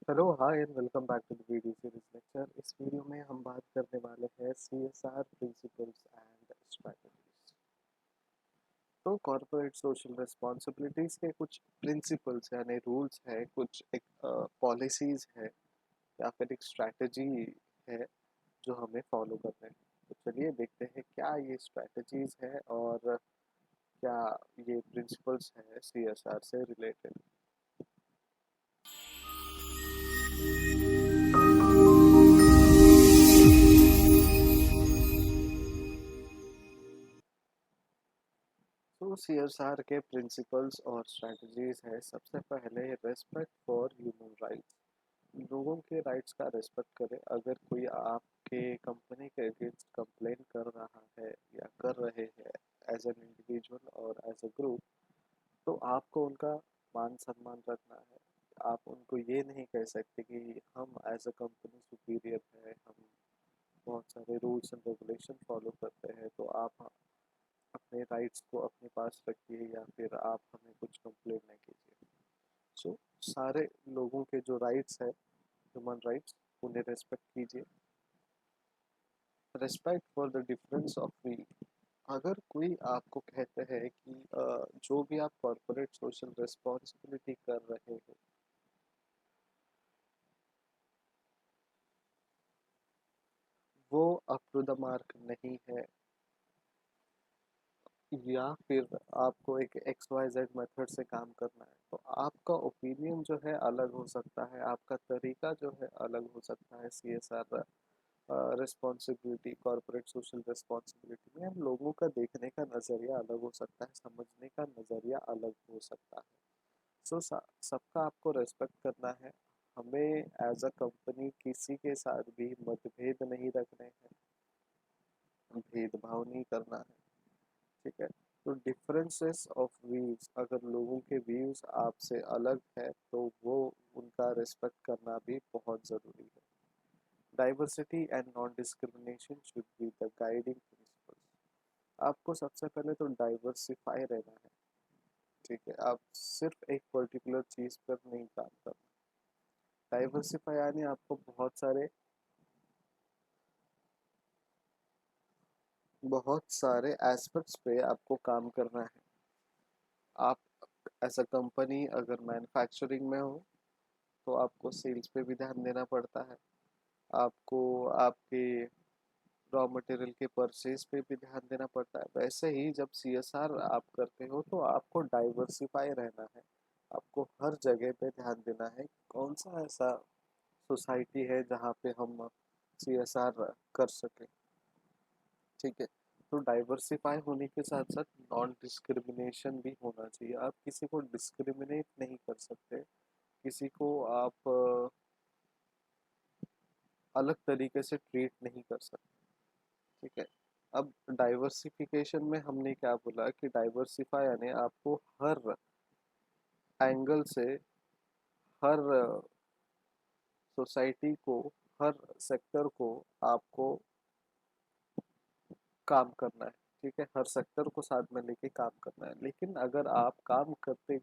Hello hi and welcome back to the video series lecture. इस वीडियो में हम बात करने वाले हैं सीएसआर प्रिंसिपल्स एंड स्ट्रैटेजीज। तो कॉर्पोरेट सोशल रिस्पॉन्सिबिलिटीज के कुछ प्रिंसिपल्स यानी रूल्स है, कुछ एक पॉलिसीज है या फिर एक स्ट्रैटेजी है जो हमें फॉलो करने हैं। तो चलिए देखते हैं क्या ये स्ट्रैटेजीज है और क्या ये प्रिंसिपल्स है सीएसआर से रिलेटेड। तो सीएसआर के प्रिंसिपल्स और स्ट्रैटेजीज है, सबसे पहले रेस्पेक्ट फॉर ह्यूमन राइट्स। लोगों के राइट्स का रेस्पेक्ट करें। अगर कोई आपके कंपनी के अगेंस्ट कंप्लेन कर रहा है या कर रहे हैं एज एन इंडिविजुअल और एज अ ग्रुप, तो आपको उनका मान सम्मान रखना है। आप उनको ये नहीं कह सकते कि हम एज अ कंपनी सुपीरियर है, हम बहुत सारे रूल्स एंड रेगुलेशन फॉलो करते हैं, तो आप अपने राइट्स को अपने पास रखिए या फिर आप हमें कुछ कंप्लेन नहीं कीजिए। सो सारे लोगों के जो राइट्स है, ह्यूमन राइट्स, उन्हें रेस्पेक्ट कीजिए। Respect for the difference of view. अगर कोई आपको कहते हैं कि जो भी आप कॉर्पोरेट सोशल रिस्पॉन्सिबिलिटी कर रहे हो वो अप टू द मार्क नहीं है, या फिर आपको एक एक्स वाई जेड मेथड से काम करना है, तो आपका ओपिनियन जो है अलग हो सकता है, आपका तरीका जो है अलग हो सकता है। C S R responsibility, corporate social responsibility में लोगों का देखने का नज़रिया अलग हो सकता है, समझने का नज़रिया अलग हो सकता है। सो सबका आपको रेस्पेक्ट करना है। हमें एज अ कंपनी किसी के साथ भी मतभेद नहीं रखने हैं, भेदभाव नहीं करना है। ठीक है। तो डिफरेंसेस ऑफ व्यूज, अगर लोगों के व्यूज आपसे अलग है तो वो उनका रेस्पेक्ट करना भी बहुत ज़रूरी है। Diversity and non discrimination should be the guiding principles. आपको सबसे पहले तो डाइवर्सिफाई रहना है। ठीक है, आप सिर्फ एक पर्टिकुलर चीज़ पर नहीं काम करना। डाइवर्सिफाई यानी आपको बहुत सारे एस्पेक्ट्स पे आपको काम करना है। आप एज अ कंपनी अगर मैन्युफैक्चरिंग में हो तो आपको सेल्स पे भी ध्यान देना पड़ता है, आपको आपके रॉ मटेरियल के परचेज पे भी ध्यान देना पड़ता है। वैसे ही जब सीएसआर आप करते हो तो आपको डाइवर्सिफाई रहना है, आपको हर जगह पे ध्यान देना है कौन सा ऐसा सोसाइटी है जहाँ पे हम सीएसआर कर सकें। ठीक है। तो डाइवर्सिफाई होने के साथ साथ नॉन डिस्क्रिमिनेशन भी होना चाहिए। आप किसी को डिस्क्रिमिनेट नहीं कर सकते, किसी को आप अलग तरीके से ट्रीट नहीं कर सकते। ठीक है। अब डाइवर्सिफिकेशन में हमने क्या बोला कि डाइवर्सिफाई यानी आपको हर एंगल से, हर सोसाइटी को, हर सेक्टर को आपको काम करना है। ठीक है, हर सेक्टर को साथ में लेके काम करना है। लेकिन अगर आप काम करते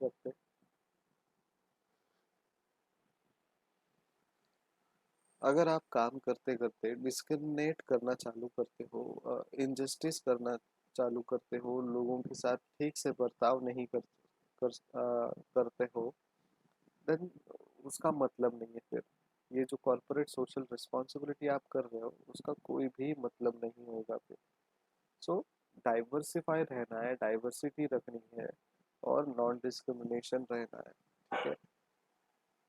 करते डिस्क्रिमिनेट करना चालू करते हो, इनजस्टिस करना चालू करते हो, लोगों के साथ ठीक से बर्ताव नहीं करते हो, देन उसका मतलब नहीं है फिर। ये जो कॉर्पोरेट सोशल रिस्पॉन्सिबिलिटी आप कर रहे हो उसका कोई भी मतलब नहीं होगा फिर। सो डाइवर्सिफाई रहना है, डाइवर्सिटी रखनी है और नॉन डिस्क्रिमिनेशन रहना है। ठीक है।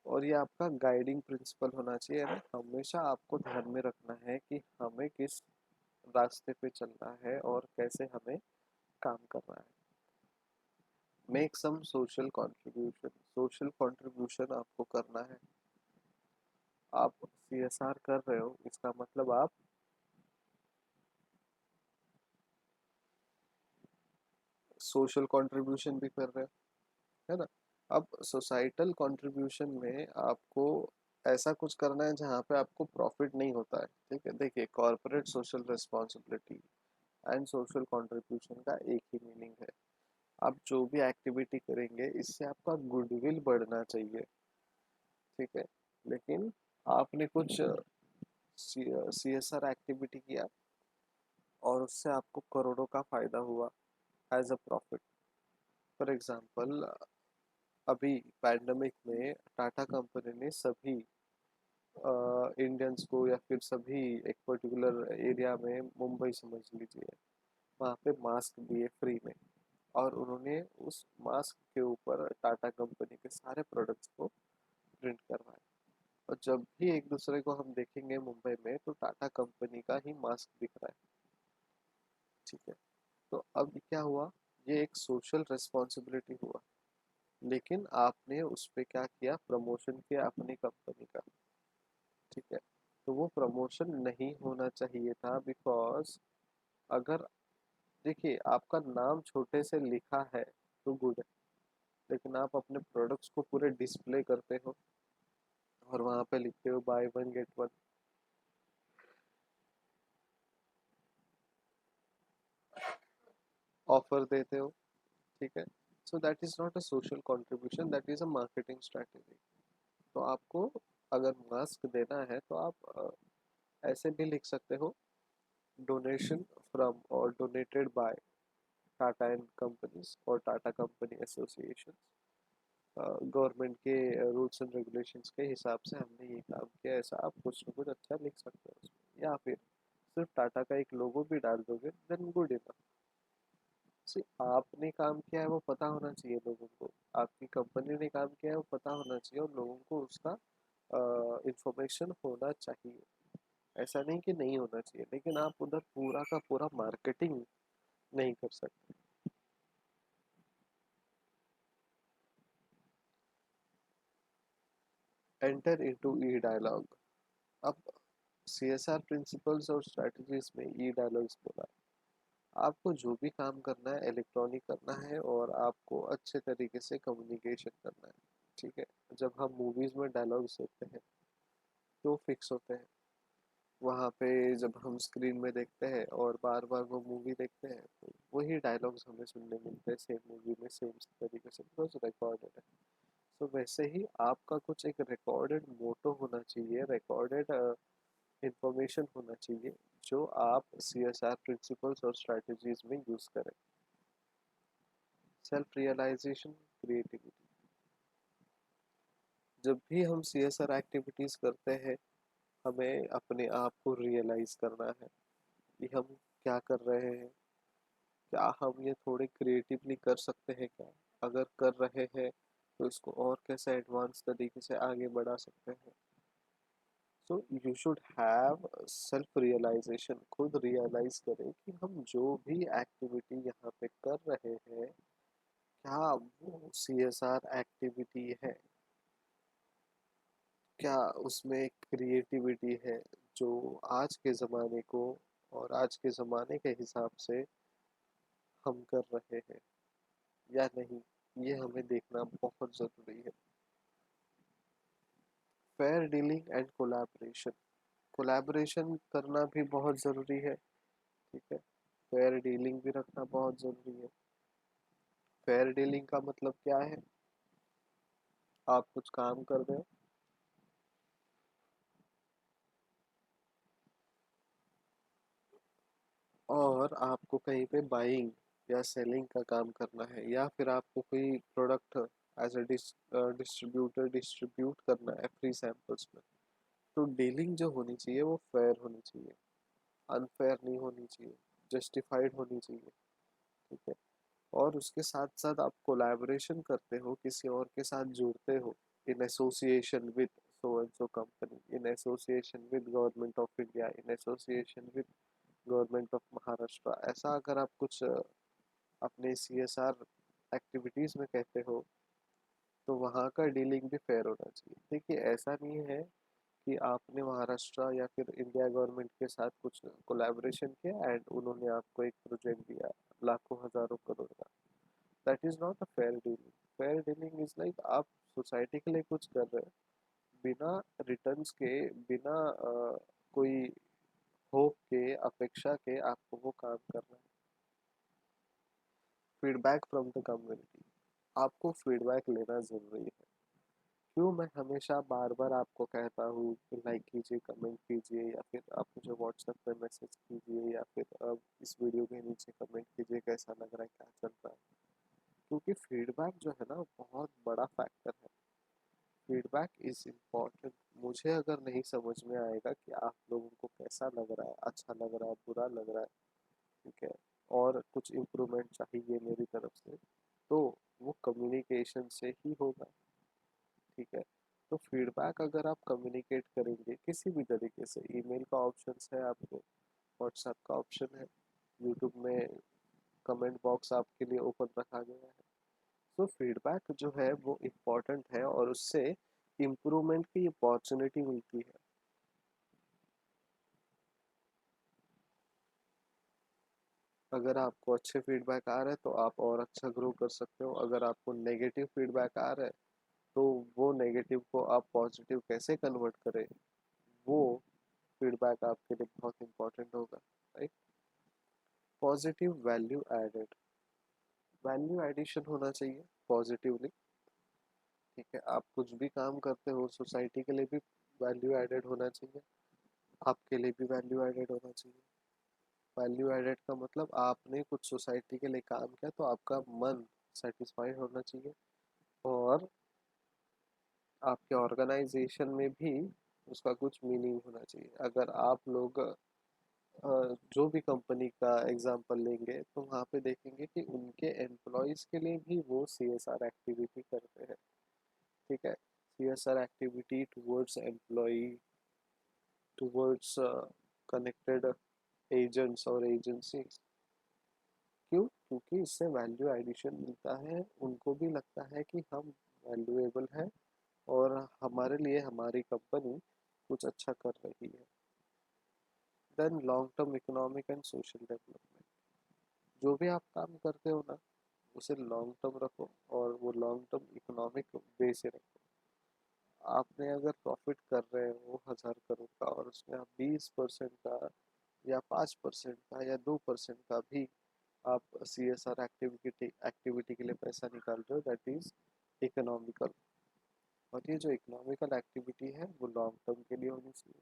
और ये आपका गाइडिंग प्रिंसिपल होना चाहिए, यानी हमेशा आपको ध्यान में रखना है कि हमें किस रास्ते पे चलना है और कैसे हमें काम करना है। Make some social contribution, social contribution आपको करना है। आप सीएसआर कर रहे हो इसका मतलब आप सोशल कंट्रीब्यूशन भी कर रहे हो, है ना। अब सोसाइटल कंट्रीब्यूशन में आपको ऐसा कुछ करना है जहाँ पे आपको प्रॉफिट नहीं होता है। ठीक है, देखिए corporate social responsibility and social contribution का एक ही मीनिंग है। आप जो भी एक्टिविटी करेंगे इससे आपका गुडविल बढ़ना चाहिए। ठीक है। लेकिन आपने कुछ CSR एक्टिविटी किया और उससे आपको करोड़ों का फायदा हुआ as a profit. For example, अभी पैंडमिक में टाटा कंपनी ने सभी इंडियंस को या फिर सभी एक पर्टिकुलर एरिया में, मुंबई समझ लीजिए, वहाँ पे मास्क दिए फ्री में। और उन्होंने उस मास्क के ऊपर टाटा कंपनी के सारे प्रोडक्ट्स को प्रिंट करवाए। और जब भी एक दूसरे को हम देखेंगे मुंबई में तो टाटा कंपनी का ही मास्क दिख रहा है। ठीक है, तो अब क्या हुआ, ये एक सोशल रिस्पॉन्सिबिलिटी हुआ। लेकिन आपने उस पे क्या किया, प्रमोशन किया अपनी कंपनी का। ठीक है, तो वो प्रमोशन नहीं होना चाहिए था, बिकॉज अगर, देखिए, आपका नाम छोटे से लिखा है तो गुड है, लेकिन आप अपने प्रोडक्ट्स को पूरे डिस्प्ले करते हो और वहां पे लिखते हो by one get one, offer देते हो। ठीक है, so that is not a social contribution, that is a marketing strategy. तो आपको अगर मास्क देना है तो आप ऐसे भी लिख सकते हो, डोनेशन फ्रॉम और donated bye Tata and companies और टाटा कंपनी एसोसिएशन। गवर्नमेंट के रूल्स एंड रेगुलेशंस के हिसाब से हमने ये काम किया, ऐसा आप कुछ ना कुछ अच्छा लिख सकते हो उसमें। या फिर सिर्फ टाटा का एक लोगो भी डाल दोगे, देन गुड इनफ। सी, आपने काम किया है वो पता होना चाहिए लोगों को, आपकी कंपनी ने काम किया है वो पता होना चाहिए, और लोगों को उसका इंफॉर्मेशन होना चाहिए। ऐसा नहीं कि नहीं होना चाहिए, लेकिन आप उधर पूरा का पूरा मार्केटिंग नहीं कर सकते। एंटर इनटू ई डायलॉग। अब CSR प्रिंसिपल्स और स्ट्रेटजीज में ई डायलॉग्स बोला है। आपको जो भी काम करना है इलेक्ट्रॉनिक करना है, और आपको अच्छे तरीके से कम्युनिकेशन करना है। ठीक है, जब हम मूवीज में डायलॉग्स होते हैं तो फिक्स होते हैं। वहाँ पे जब हम स्क्रीन में देखते हैं और बार बार वो मूवी देखते हैं तो वही डायलॉग्स हमें सुनने मिलते हैं सेम मूवी में, सेम तरीके से, बिकॉज रिकॉर्डेड है। सो वैसे ही आपका कुछ एक रिकॉर्डेड मोटो होना चाहिए, रिकॉर्डेड इंफॉर्मेशन होना चाहिए, जो आप CSR प्रिंसिपल्स और स्ट्रेटजीज में यूज करें। Self realisation, creativity. जब भी हम CSR एक्टिविटीज करते हैं, हमें अपने आप को रियलाइज करना है कि हम क्या कर रहे हैं, क्या हम ये थोड़े क्रिएटिवली कर सकते हैं क्या, अगर कर रहे हैं तो इसको और कैसे एडवांस तरीके से आगे बढ़ा सकते हैं। So you should have self realisation, खुद रियलाइज करें कि हम जो भी एक्टिविटी यहाँ पे कर रहे हैं, क्या वो CSR एक्टिविटी है, क्या उसमें क्रिएटिविटी है जो आज के ज़माने को और आज के ज़माने के हिसाब से हम कर रहे हैं या नहीं, ये हमें देखना बहुत ज़रूरी है। Fair dealing and collaboration. Collaboration करना भी बहुत ज़रूरी है। ठीक है, फेयर डीलिंग भी रखना बहुत ज़रूरी है। फेयर डीलिंग का मतलब क्या है, आप कुछ काम कर रहे हो और आपको कहीं पे बाइंग या सेलिंग का काम करना है, या फिर आपको कोई product as a distributor distribute करना है फ्री सैंपल्स में, तो डीलिंग जो होनी चाहिए वो फेयर होनी चाहिए, अनफेयर नहीं होनी चाहिए, जस्टिफाइड होनी चाहिए। ठीक है, और उसके साथ साथ आप कोलैबोरेशन करते हो, किसी और के साथ जुड़ते हो, in association with so and so company, in association with government of India, in association with government of Maharashtra, ऐसा अगर आप कुछ अपने CSR एक्टिविटीज में कहते हो तो वहाँ का डीलिंग भी फेयर होना चाहिए। देखिए, ऐसा नहीं है कि आपने महाराष्ट्र या फिर इंडिया गवर्नमेंट के साथ कुछ कोलैबोरेशन किया एंड उन्होंने आपको एक प्रोजेक्ट दिया लाखों हजारों करोड़ का, that is not a fair dealing. Fair dealing is like आप सोसाइटी के लिए कुछ कर रहे हो, बिना रिटर्न्स के, बिना कोई होप के, अपेक्षा के आपको वो काम करना है। फीडबैक फ्रॉम द कम्युनिटी, आपको फीडबैक लेना ज़रूरी है क्यों मैं हमेशा बार बार आपको कहता हूँ कि लाइक कीजिए, कमेंट कीजिए, या फिर आप मुझे व्हाट्सएप पे मैसेज कीजिए, या फिर अब इस वीडियो के नीचे कमेंट कीजिए कैसा लग रहा है, क्या चल रहा है। क्योंकि फीडबैक जो है ना बहुत बड़ा फैक्टर है। Feedback is important. मुझे अगर नहीं समझ में आएगा कि आप लोगों को कैसा लग रहा है, अच्छा लग रहा है, बुरा लग रहा है, ठीक है, और कुछ इम्प्रूवमेंट चाहिए मेरी तरफ से, तो वो कम्युनिकेशन से ही होगा। ठीक है। तो फीडबैक अगर आप कम्युनिकेट करेंगे किसी भी तरीके से, ईमेल का ऑप्शन है आपको, व्हाट्सएप का ऑप्शन है, यूट्यूब में कमेंट बॉक्स आपके लिए ओपन रखा गया है। तो फीडबैक जो है वो इम्पोर्टेंट है, और उससे इम्प्रूवमेंट की अपॉर्चुनिटी मिलती है। अगर आपको अच्छे फीडबैक आ रहे हैं तो आप और अच्छा ग्रो कर सकते हो। अगर आपको नेगेटिव फीडबैक आ रहा है तो वो नेगेटिव को आप पॉजिटिव कैसे कन्वर्ट करें, वो फीडबैक आपके लिए बहुत इंपॉर्टेंट होगा। Right. Positive value added, value addition होना चाहिए पॉजिटिवली। ठीक है। आप कुछ भी काम करते हो सोसाइटी के लिए भी वैल्यू एडेड होना चाहिए, आपके लिए भी वैल्यू एडेड होना चाहिए। वैल्यू एडेड का मतलब आपने कुछ सोसाइटी के लिए काम किया तो आपका मन सेटिस्फाइड होना चाहिए, और आपके ऑर्गेनाइजेशन में भी उसका कुछ मीनिंग होना चाहिए। अगर आप लोग जो भी कंपनी का एग्जांपल लेंगे तो वहाँ पे देखेंगे कि उनके एम्प्लॉयज़ के लिए भी वो सीएसआर एक्टिविटी करते हैं। ठीक है। CSR activity towards employ, towards connected agents और एजेंसीज। क्यों? क्योंकि इससे वैल्यू एडिशन मिलता है, उनको भी लगता है कि हम वैल्यूएबल हैं, और हमारे लिए हमारी कंपनी कुछ अच्छा कर रही है। Then long term economic and social development. जो भी आप काम करते हो ना, उसे लॉन्ग टर्म रखो, और वो लॉन्ग टर्म इकोनॉमिक वे से रखो। आपने अगर प्रॉफिट कर रहे हो 1000 करोड़ का, और उसमें आप 20% का या 5% का या 2% का भी आप सीएसआर एक्टिविटी एक्टिविटी के लिए पैसा निकाल रहे हो, दैट इज इकोनॉमिकल। और ये जो इकोनॉमिकल एक्टिविटी है वो लॉन्ग टर्म के लिए होनी चाहिए।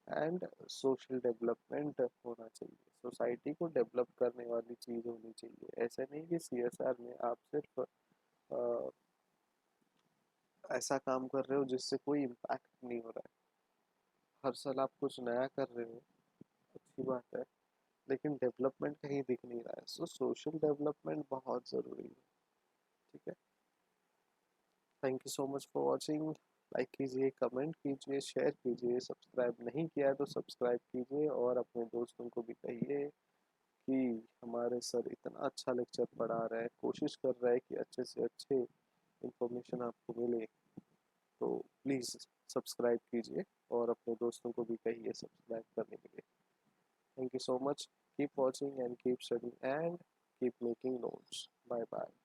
एंड सोशल डेवलपमेंट होना चाहिए, सोसाइटी को डेवलप करने वाली चीज़ होनी चाहिए। ऐसा नहीं कि सीएसआर में आप सिर्फ ऐसा काम कर रहे हो जिससे कोई इम्पैक्ट नहीं हो रहा है। हर साल आप कुछ नया कर रहे हो, अच्छी बात है, लेकिन डेवलपमेंट कहीं दिख नहीं रहा है। सो सोशल डेवलपमेंट बहुत ज़रूरी है। ठीक है। Thank you so much for watching. Like कीजिए, कमेंट कीजिए, शेयर कीजिए, सब्सक्राइब नहीं किया है तो सब्सक्राइब कीजिए, और अपने दोस्तों को भी कहिए कि हमारे सर इतना अच्छा लेक्चर पढ़ा रहे हैं, कोशिश कर रहे हैं कि अच्छे से अच्छे इंफॉर्मेशन आपको मिले। तो प्लीज़ सब्सक्राइब कीजिए, और अपने दोस्तों को भी कहिए सब्सक्राइब करने के लिए। Thank you so much. Keep watching and keep studying and keep making notes. Bye bye.